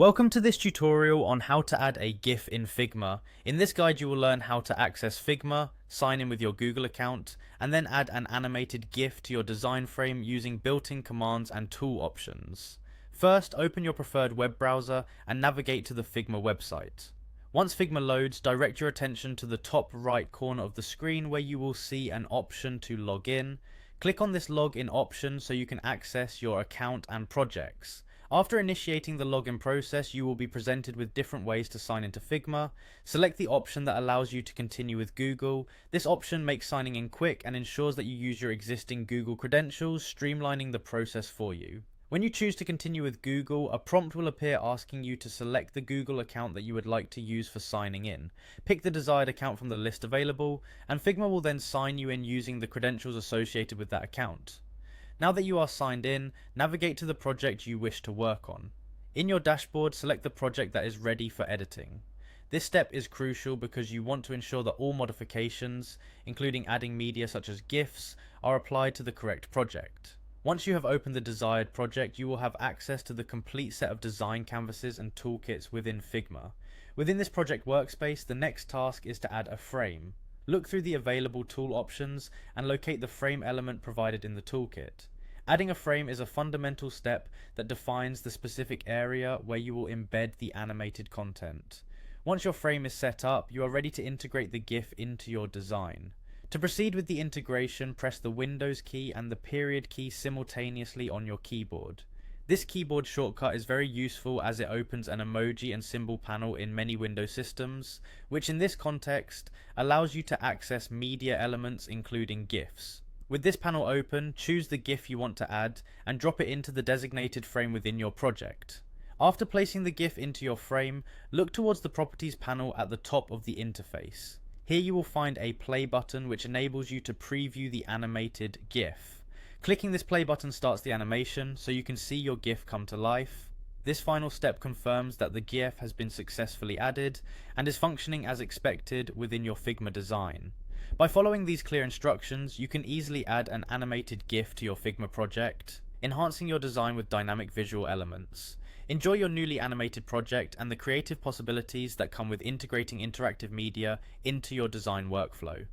Welcome to this tutorial on how to add a GIF in Figma. In this guide you will learn how to access Figma, sign in with your Google account, and then add an animated GIF to your design frame using built-in commands and tool options. First, open your preferred web browser and navigate to the Figma website. Once Figma loads, direct your attention to the top right corner of the screen where you will see an option to log in. Click on this login option so you can access your account and projects. After initiating the login process, you will be presented with different ways to sign into Figma. Select the option that allows you to continue with Google. This option makes signing in quick and ensures that you use your existing Google credentials, streamlining the process for you. When you choose to continue with Google, a prompt will appear asking you to select the Google account that you would like to use for signing in. Pick the desired account from the list available, and Figma will then sign you in using the credentials associated with that account. Now that you are signed in, navigate to the project you wish to work on. In your dashboard, select the project that is ready for editing. This step is crucial because you want to ensure that all modifications, including adding media such as GIFs, are applied to the correct project. Once you have opened the desired project, you will have access to the complete set of design canvases and toolkits within Figma. Within this project workspace, the next task is to add a frame. Look through the available tool options and locate the frame element provided in the toolkit. Adding a frame is a fundamental step that defines the specific area where you will embed the animated content. Once your frame is set up, you are ready to integrate the GIF into your design. To proceed with the integration, press the Windows key and the period key simultaneously on your keyboard. This keyboard shortcut is very useful as it opens an emoji and symbol panel in many Windows systems, which in this context allows you to access media elements including GIFs. With this panel open, choose the GIF you want to add and drop it into the designated frame within your project. After placing the GIF into your frame, look towards the Properties panel at the top of the interface. Here you will find a play button which enables you to preview the animated GIF. Clicking this play button starts the animation so you can see your GIF come to life. This final step confirms that the GIF has been successfully added and is functioning as expected within your Figma design. By following these clear instructions, you can easily add an animated GIF to your Figma project, enhancing your design with dynamic visual elements. Enjoy your newly animated project and the creative possibilities that come with integrating interactive media into your design workflow.